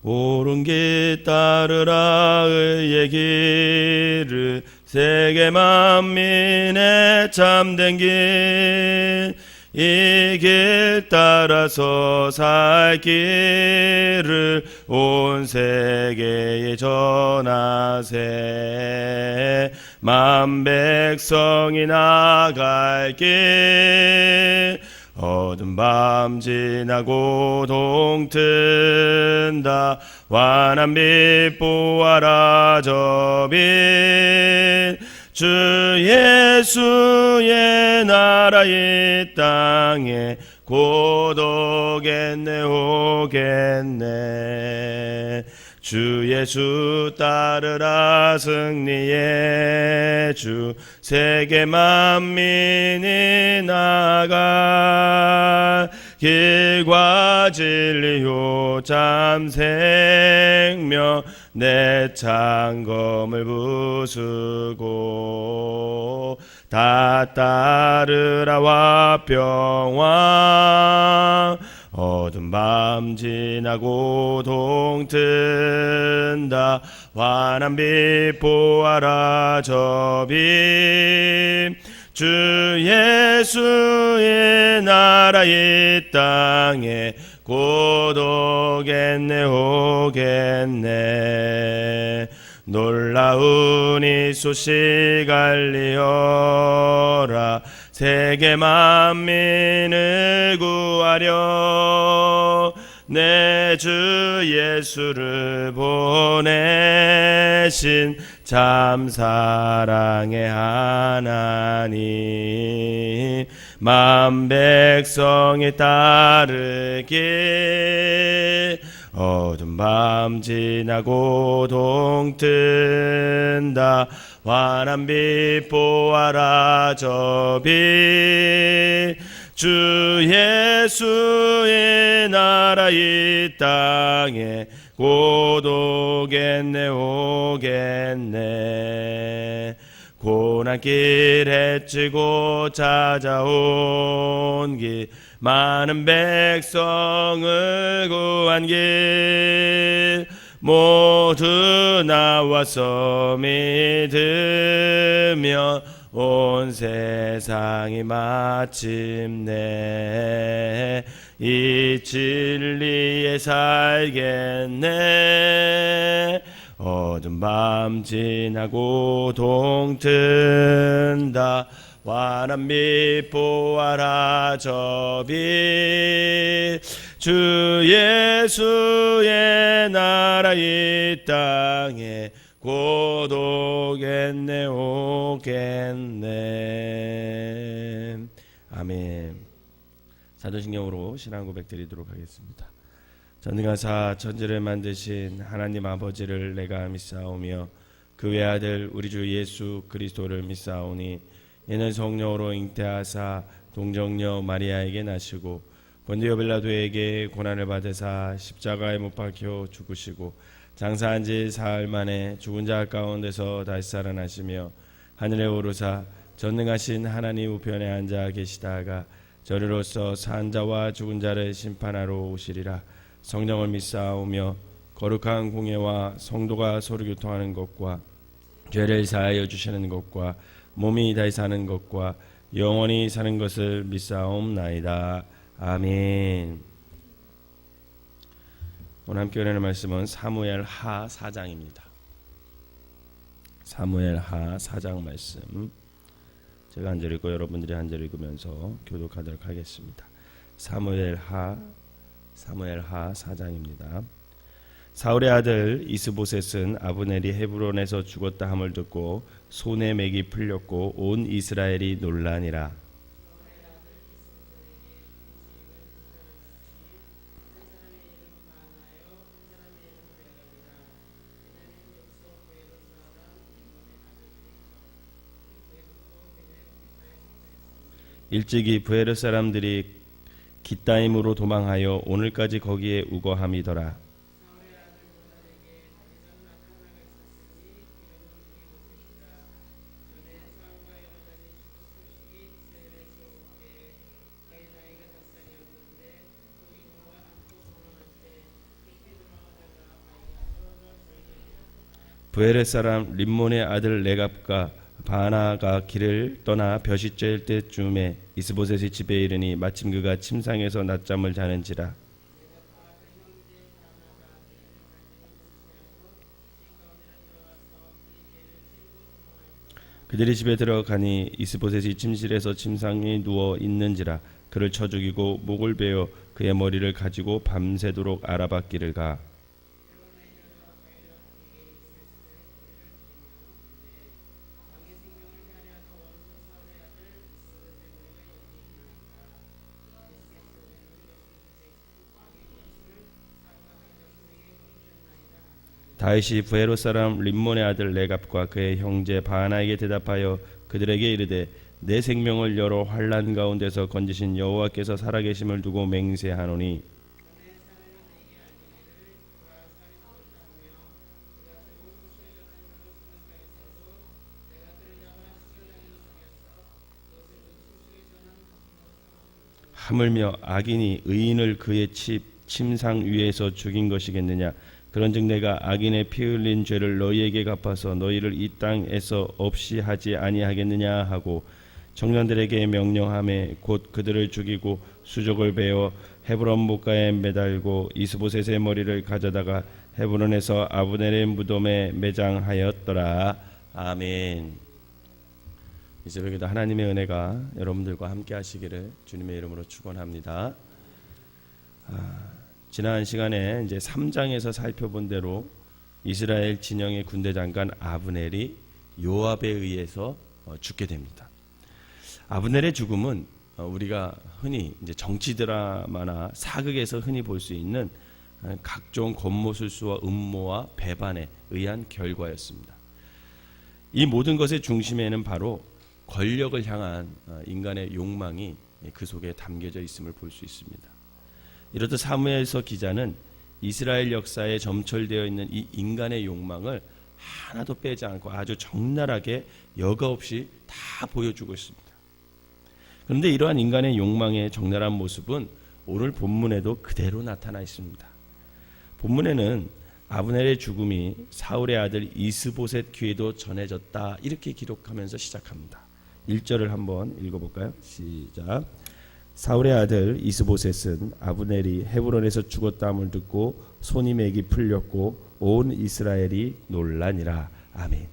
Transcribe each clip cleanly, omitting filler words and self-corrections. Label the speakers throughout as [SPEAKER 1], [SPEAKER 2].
[SPEAKER 1] 옳은 길 따르라 의의 길을 세계 만민의 참된 길 이 길 따라서 살 길을 온 세계에 전하세 만 백성이 나갈 길 어두운 밤 지나고 동튼다 환한 빛 보아라 저 빛 주 예수의 나라 이 땅에 곧 오겠네 오겠네 주 예수 따르라 승리의 주 세계 만민이 나갈 길과 진리요 참 생명 내 창검을 부수고 다 따르라 화평왕 어두운 밤 지나고 동튼다 환한 빛 보아라 저 빛 주 예수의 나라 이 땅에 곧 오겠네 오겠네 놀라운 이 소식 알리어라 세계 만민을 구하려 내 주 예수를 보내신 참 사랑의 하나님 만 백성이 따르길 어두운 밤 지나고 동튼다 환한 빛 보아라 저 빛 주 예수의 나라 이 땅에 곧 오겠네 오겠네 고난길 헤치고 찾아온 길 많은 백성을 구한 길 모두 나와서 믿으며 온 세상이 마침내 이 진리에 살겠네 어두운 밤 지나고 동튼다 환한 빛 보아라 저 빛 주 예수의 나라 이 땅에 곧 오겠네 오겠네 아멘. 사도신경으로 신앙 고백 드리도록 하겠습니다. 전능하사 천지를 만드신 하나님 아버지를 내가 믿사오며 그 외아들 우리 주 예수 그리스도를 믿사오니 이는 성령으로 잉태하사 동정녀 마리아에게 나시고 본디오 빌라도에게 고난을 받으사 십자가에 못 박혀 죽으시고 장사한 지 사흘 만에 죽은 자 가운데서 다시 살아나시며 하늘에 오르사 전능하신 하나님 우편에 앉아 계시다가 저리로서 산 자와 죽은 자를 심판하러 오시리라. 성령을 믿사오며 거룩한 공예와 성도가 서로 교통하는 것과 죄를 사하여 주시는 것과 몸이 다시 사는 것과 영원히 사는 것을 믿사옵나이다. 아멘. 오늘 함께 은혜의 말씀은 사무엘 하 4장입니다. 사무엘 하 4장 말씀 제가 한 절 읽고 여러분들이 한 절 읽으면서 교독하도록 하겠습니다. 사무엘 하 4장입니다. 사울의 아들 이스보셋은 아브넬이 헤브론에서 죽었다 함을 듣고 손에 맥이 풀렸고 온 이스라엘이 놀라니라. 일찍이 브에르 사람들이 깃다임으로 도망하여 오늘까지 거기에 우거함이더라. 부에렛 사람 림몬의 아들 레갑과 바나가 길을 떠나 볕이 쬐을 때쯤에 이스보셋의 집에 이르니 마침 그가 침상에서 낮잠을 자는지라. 그들이 집에 들어가니 이스보셋이 침실에서 침상에 누워 있는지라. 그를 쳐 죽이고 목을 베어 그의 머리를 가지고 밤새도록 알아봤기를 가. 다윗이 부에롯 사람 림몬의 아들 레갑과 그의 형제 바나에게 대답하여 그들에게 이르되 내 생명을 여러 환난 가운데서 건지신 여호와께서 살아계심을 두고 맹세하노니 하물며 악인이 의인을 그의 침상 위에서 죽인 것이겠느냐. 그런즉 내가 악인의 피 흘린 죄를 너희에게 갚아서 너희를 이 땅에서 없이 하지 아니하겠느냐 하고 청년들에게 명령하매 곧 그들을 죽이고 수족을 베어 헤브론 목가에 매달고 이스보셋의 머리를 가져다가 헤브론에서 아브넬의 무덤에 매장하였더라. 아멘. 이 새벽에도 하나님의 은혜가 여러분들과 함께 하시기를 주님의 이름으로 축원합니다. 지난 시간에 이제 3장에서 살펴본 대로 이스라엘 진영의 군대 장관 아브넬이 요압에 의해서 죽게 됩니다. 아브넬의 죽음은 우리가 흔히 이제 정치 드라마나 사극에서 흔히 볼 수 있는 각종 권모술수와 음모와 배반에 의한 결과였습니다. 이 모든 것의 중심에는 바로 권력을 향한 인간의 욕망이 그 속에 담겨져 있음을 볼 수 있습니다. 이렇듯 사무엘서 기자는 이스라엘 역사에 점철되어 있는 이 인간의 욕망을 하나도 빼지 않고 아주 적나라하게 여과 없이 다 보여주고 있습니다. 그런데 이러한 인간의 욕망의 적나라한 모습은 오늘 본문에도 그대로 나타나 있습니다. 본문에는 아브넬의 죽음이 사울의 아들 이스보셋 귀에도 전해졌다 이렇게 기록하면서 시작합니다. 1절을 한번 읽어볼까요? 시작. 사울의 아들 이스보셋은 아브넬이 헤브론에서 죽었다함을 듣고 손이 맥이 풀렸고 온 이스라엘이 놀라니라. 아멘.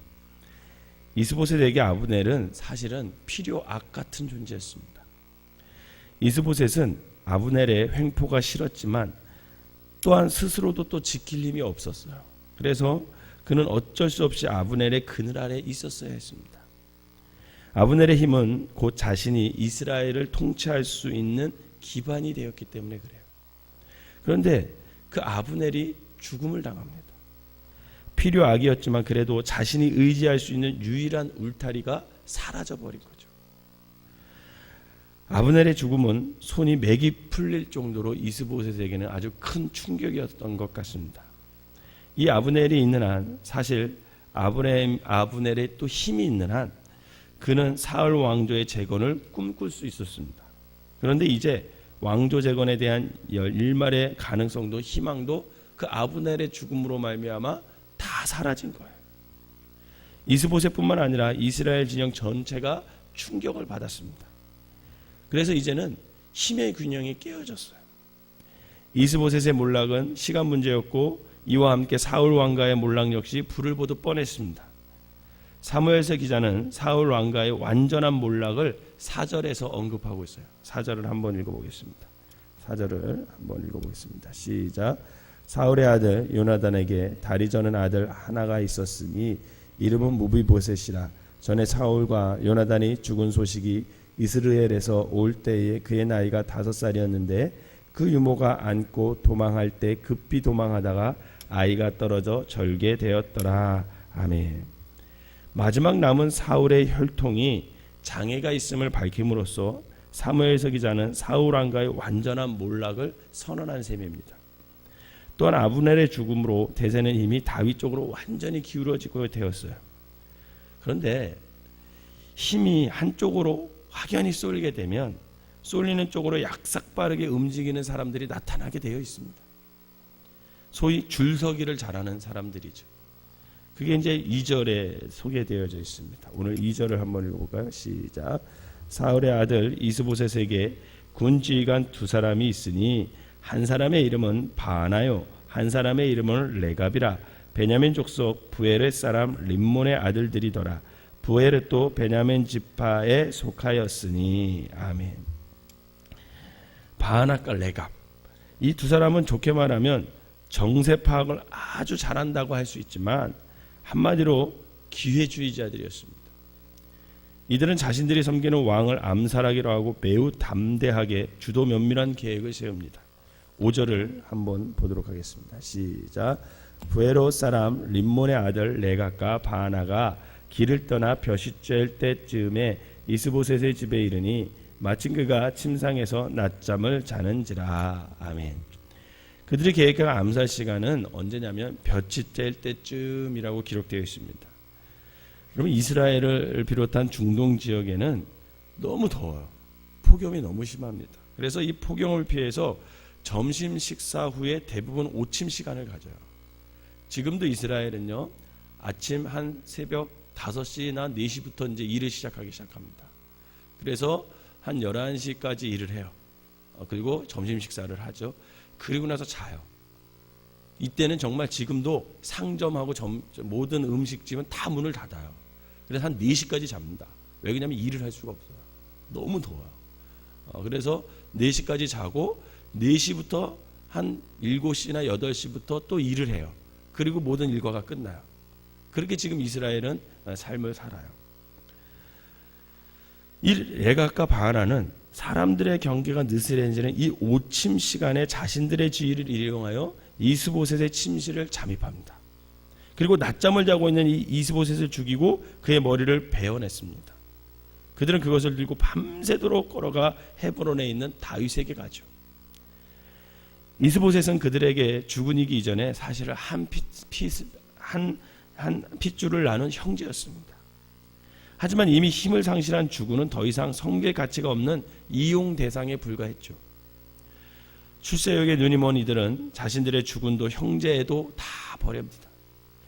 [SPEAKER 1] 이스보셋에게 아브넬은 사실은 필요 악 같은 존재였습니다. 이스보셋은 아브넬의 횡포가 싫었지만 또한 스스로도 또 지킬 힘이 없었어요. 그래서 그는 어쩔 수 없이 아브넬의 그늘 아래 있었어야 했습니다. 아브넬의 힘은 곧 자신이 이스라엘을 통치할 수 있는 기반이 되었기 때문에 그래요. 그런데 그 아브넬이 죽음을 당합니다. 필요 악이었지만 그래도 자신이 의지할 수 있는 유일한 울타리가 사라져버린 거죠. 아브넬의 죽음은 손이 맥이 풀릴 정도로 이스보셋에게는 아주 큰 충격이었던 것 같습니다. 이 아브넬이 있는 한 사실 아브넬의 또 힘이 있는 한 그는 사울 왕조의 재건을 꿈꿀 수 있었습니다. 그런데 이제 왕조 재건에 대한 일말의 가능성도 희망도 그 아브넬의 죽음으로 말미암아 다 사라진 거예요. 이스보셋뿐만 아니라 이스라엘 진영 전체가 충격을 받았습니다. 그래서 이제는 힘의 균형이 깨어졌어요. 이스보셋의 몰락은 시간 문제였고 이와 함께 사울 왕가의 몰락 역시 불을 보듯 뻔했습니다. 사무엘서 기자는 사울 왕가의 완전한 몰락을 4절에서 언급하고 있어요. 4절을 한번 읽어보겠습니다. 4절을 한번 읽어보겠습니다. 시작. 사울의 아들 요나단에게 다리 저는 아들 하나가 있었으니 이름은 무비보셋이라. 전에 사울과 요나단이 죽은 소식이 이스라엘에서 올 때에 그의 나이가 5살이었는데 그 유모가 안고 도망할 때 급히 도망하다가 아이가 떨어져 절게 되었더라. 아멘. 마지막 남은 사울의 혈통이 장애가 있음을 밝힘으로써 사무엘서 기자는 사울 왕가의 완전한 몰락을 선언한 셈입니다. 또한 아브넬의 죽음으로 대세는 이미 다윗 쪽으로 완전히 기울어지고 되었어요. 그런데 힘이 한쪽으로 확연히 쏠리게 되면 쏠리는 쪽으로 약삭빠르게 움직이는 사람들이 나타나게 되어 있습니다. 소위 줄서기를 잘하는 사람들이죠. 그게 이제 2절에 소개되어져 있습니다. 오늘 2절을 한번 읽어볼까요? 시작. 사울의 아들 이스보셋에게 군지휘관 두 사람이 있으니 한 사람의 이름은 바나요 한 사람의 이름은 레갑이라. 베냐민 족속 부에렛 사람 림몬의 아들들이더라. 부에렛도 베냐민 지파에 속하였으니. 아멘. 바나과 레갑, 이 두 사람은 좋게 말하면 정세 파악을 아주 잘한다고 할 수 있지만 한마디로 기회주의자들이었습니다. 이들은 자신들이 섬기는 왕을 암살하기로 하고 매우 담대하게 주도 면밀한 계획을 세웁니다. 5절을 한번 보도록 하겠습니다. 시작. 부에롯 사람 림몬의 아들 레갑과 바나가 길을 떠나 벼시 쬐을 때쯤에 이스보셋의 집에 이르니 마침 그가 침상에서 낮잠을 자는지라. 아멘. 그들이 계획한 암살 시간은 언제냐면 볕이 쬐을 때쯤이라고 기록되어 있습니다. 그러면 이스라엘을 비롯한 중동 지역에는 너무 더워요. 폭염이 너무 심합니다. 그래서 이 폭염을 피해서 점심 식사 후에 대부분 오침 시간을 가져요. 지금도 이스라엘은요, 아침 한 새벽 5시나 4시부터 이제 일을 시작하기 시작합니다. 그래서 한 11시까지 일을 해요. 그리고 점심 식사를 하죠. 그리고 나서 자요. 이때는 정말 지금도 상점하고 모든 음식집은 다 문을 닫아요. 그래서 한 4시까지 잡니다. 왜냐하면 일을 할 수가 없어요. 너무 더워요. 그래서 4시까지 자고 4시부터 한 7시나 8시부터 또 일을 해요. 그리고 모든 일과가 끝나요. 그렇게 지금 이스라엘은 삶을 살아요. 이 레갑과 바나는 사람들의 경계가 느슨해지는 이 오침 시간에 자신들의 지위를 이용하여 이스보셋의 침실을 잠입합니다. 그리고 낮잠을 자고 있는 이 이스보셋을 죽이고 그의 머리를 베어냈습니다. 그들은 그것을 들고 밤새도록 걸어가 헤브론에 있는 다윗에게 가죠. 이스보셋은 그들에게 죽은이기 이전에 사실 한 핏줄을 나눈 형제였습니다. 하지만 이미 힘을 상실한 주군은 더 이상 성계 가치가 없는 이용 대상에 불과했죠. 출세역에 눈이 먼 이들은 자신들의 주군도 형제에도 다 버립니다.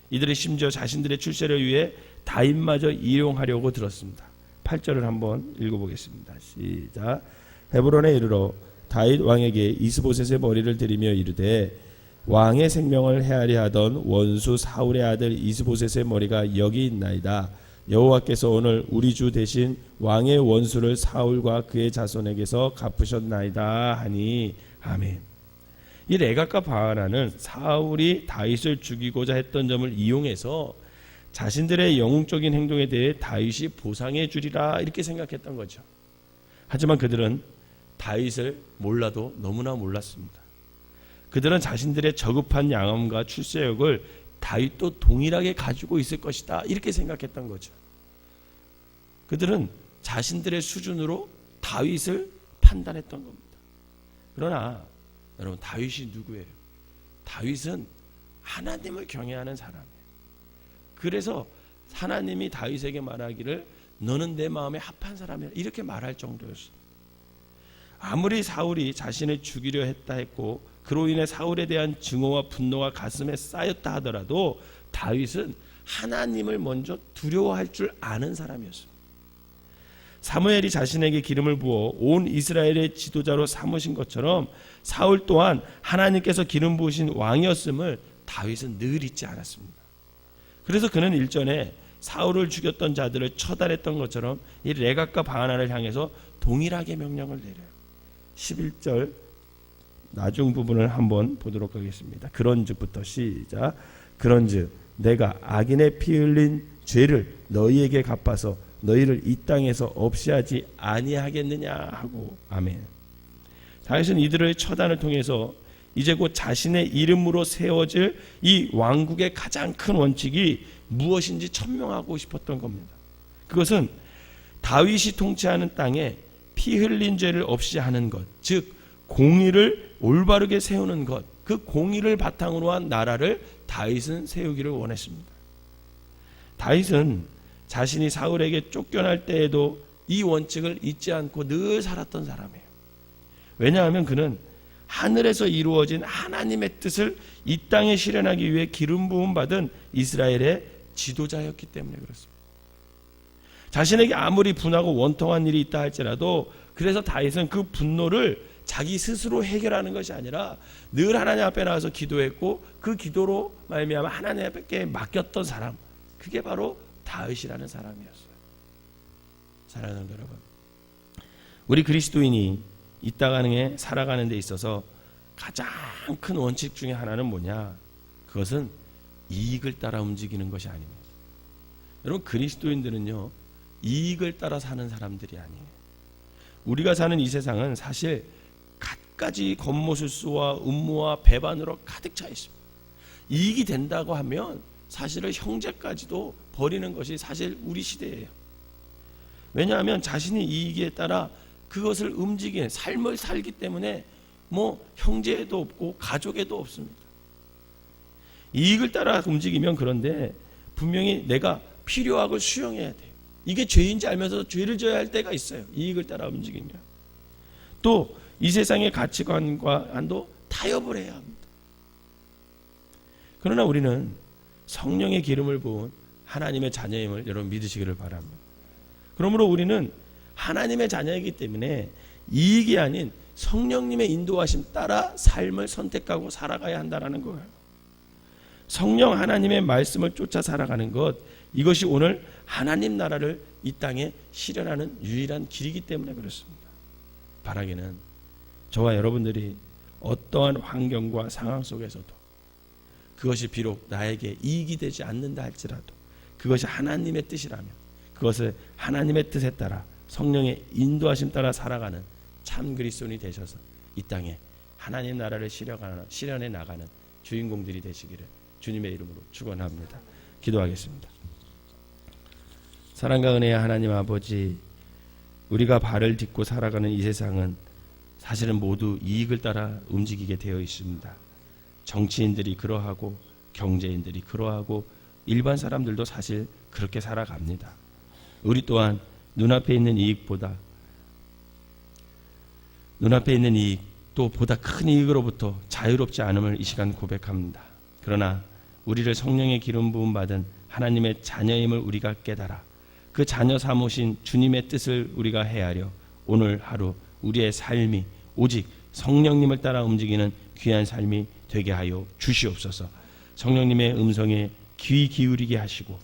[SPEAKER 1] 이들은 심지어 자신들의 출세를 위해 다윗마저 이용하려고 들었습니다. 8절을 한번 읽어보겠습니다. 시작. 헤브론에 이르러 다윗 왕에게 이스보셋의 머리를 들이며 이르되 왕의 생명을 헤아려 하던 원수 사울의 아들 이스보셋의 머리가 여기 있나이다. 여호와께서 오늘 우리 주 대신 왕의 원수를 사울과 그의 자손에게서 갚으셨나이다 하니. 아멘. 이 레갑과 바나는 사울이 다윗을 죽이고자 했던 점을 이용해서 자신들의 영웅적인 행동에 대해 다윗이 보상해 주리라 이렇게 생각했던 거죠. 하지만 그들은 다윗을 몰라도 너무나 몰랐습니다. 그들은 자신들의 저급한 양함과 출세력을 다윗도 동일하게 가지고 있을 것이다 이렇게 생각했던 거죠. 그들은 자신들의 수준으로 다윗을 판단했던 겁니다. 그러나 여러분, 다윗이 누구예요? 다윗은 하나님을 경외하는 사람이에요. 그래서 하나님이 다윗에게 말하기를 너는 내 마음에 합한 사람이라 이렇게 말할 정도였어요. 아무리 사울이 자신을 죽이려 했다 했고 그로 인해 사울에 대한 증오와 분노가 가슴에 쌓였다 하더라도 다윗은 하나님을 먼저 두려워할 줄 아는 사람이었습니다. 사무엘이 자신에게 기름을 부어 온 이스라엘의 지도자로 삼으신 것처럼 사울 또한 하나님께서 기름 부으신 왕이었음을 다윗은 늘 잊지 않았습니다. 그래서 그는 일전에 사울을 죽였던 자들을 처단했던 것처럼 이 레갑과 바나를 향해서 동일하게 명령을 내려요. 11절 나중 부분을 한번 보도록 하겠습니다. 그런즉부터 시작. 그런즉 내가 악인의 피 흘린 죄를 너희에게 갚아서 너희를 이 땅에서 없이 하지 아니하겠느냐 하고. 아멘. 다윗은 이들의 처단을 통해서 이제 곧 자신의 이름으로 세워질 이 왕국의 가장 큰 원칙이 무엇인지 천명하고 싶었던 겁니다. 그것은 다윗이 통치하는 땅에 피 흘린 죄를 없이 하는 것, 즉 공의를 올바르게 세우는 것, 그 공의를 바탕으로 한 나라를 다윗은 세우기를 원했습니다. 다윗은 자신이 사울에게 쫓겨날 때에도 이 원칙을 잊지 않고 늘 살았던 사람이에요. 왜냐하면 그는 하늘에서 이루어진 하나님의 뜻을 이 땅에 실현하기 위해 기름 부음 받은 이스라엘의 지도자였기 때문에 그렇습니다. 자신에게 아무리 분하고 원통한 일이 있다 할지라도 그래서 다윗은 그 분노를 자기 스스로 해결하는 것이 아니라 늘 하나님 앞에 나와서 기도했고 그 기도로 말미암아 하나님 앞에 맡겼던 사람, 그게 바로 다윗이라는 사람이었어요. 사랑하는 여러분, 우리 그리스도인이 이 땅에 살아가는 데 있어서 가장 큰 원칙 중에 하나는 뭐냐? 그것은 이익을 따라 움직이는 것이 아닙니다. 여러분, 그리스도인들은요, 이익을 따라 사는 사람들이 아니에요. 우리가 사는 이 세상은 사실 갖가지 겉모술수와 음모와 배반으로 가득 차 있습니다. 이익이 된다고 하면 사실은 형제까지도 버리는 것이 사실 우리 시대예요. 왜냐하면 자신이 이익에 따라 그것을 움직이는 삶을 살기 때문에 형제에도 없고 가족에도 없습니다. 이익을 따라 움직이면 그런데 분명히 내가 필요하고 수용해야 돼요. 이게 죄인지 알면서 죄를 져야 할 때가 있어요. 이익을 따라 움직이면. 또 이 세상의 가치관과도 타협을 해야 합니다. 그러나 우리는 성령의 기름을 부은 하나님의 자녀임을 여러분 믿으시기를 바랍니다. 그러므로 우리는 하나님의 자녀이기 때문에 이익이 아닌 성령님의 인도하심 따라 삶을 선택하고 살아가야 한다는 거예요. 성령 하나님의 말씀을 쫓아 살아가는 것, 이것이 오늘 하나님 나라를 이 땅에 실현하는 유일한 길이기 때문에 그렇습니다. 바라기는 저와 여러분들이 어떠한 환경과 상황 속에서도 그것이 비록 나에게 이익이 되지 않는다 할지라도 그것이 하나님의 뜻이라면 그것을 하나님의 뜻에 따라 성령의 인도하심 따라 살아가는 참 그리스도인이 되셔서 이 땅에 하나님 나라를 실현해 나가는 주인공들이 되시기를 주님의 이름으로 축원합니다. 기도하겠습니다. 사랑과 은혜의 하나님 아버지, 우리가 발을 딛고 살아가는 이 세상은 사실은 모두 이익을 따라 움직이게 되어 있습니다. 정치인들이 그러하고 경제인들이 그러하고 일반 사람들도 사실 그렇게 살아갑니다. 우리 또한 눈앞에 있는 이익보다 눈앞에 있는 이익, 또 보다 큰 이익으로부터 자유롭지 않음을 이 시간 고백합니다. 그러나 우리를 성령의 기름 부음 받은 하나님의 자녀임을 우리가 깨달아 그 자녀 삼으신 주님의 뜻을 우리가 헤아려 오늘 하루 우리의 삶이 오직 성령님을 따라 움직이는 귀한 삶이 되게 하여 주시옵소서. 성령님의 음성에 귀 기울이게 하시고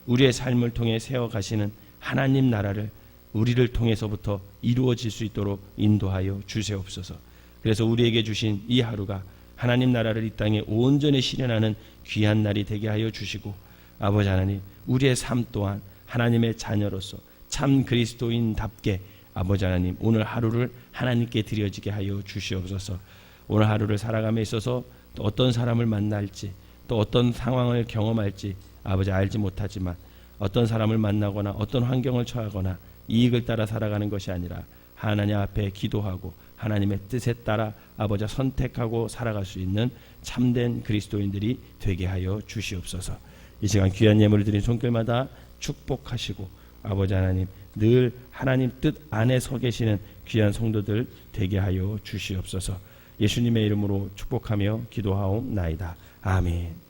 [SPEAKER 1] 우리의 삶을 통해 세워가시는 하나님 나라를 우리를 통해서부터 이루어질 수 있도록 인도하여 주시옵소서. 그래서 우리에게 주신 이 하루가 하나님 나라를 이 땅에 온전히 실현하는 귀한 날이 되게 하여 주시고, 아버지 하나님, 우리의 삶 또한 하나님의 자녀로서 참 그리스도인답게 아버지 하나님, 오늘 하루를 하나님께 드려지게 하여 주시옵소서. 오늘 하루를 살아감에 있어서 또 어떤 사람을 만날지, 또 어떤 상황을 경험할지 아버지 알지 못하지만 어떤 사람을 만나거나 어떤 환경을 처하거나 이익을 따라 살아가는 것이 아니라 하나님 앞에 기도하고 하나님의 뜻에 따라 아버지 선택하고 살아갈 수 있는 참된 그리스도인들이 되게 하여 주시옵소서. 이 시간 귀한 예물을 드린 손길마다 축복하시고 아버지 하나님, 늘 하나님 뜻 안에 서 계시는 귀한 성도들 되게 하여 주시옵소서. 예수님의 이름으로 축복하며 기도하옵나이다. 아멘.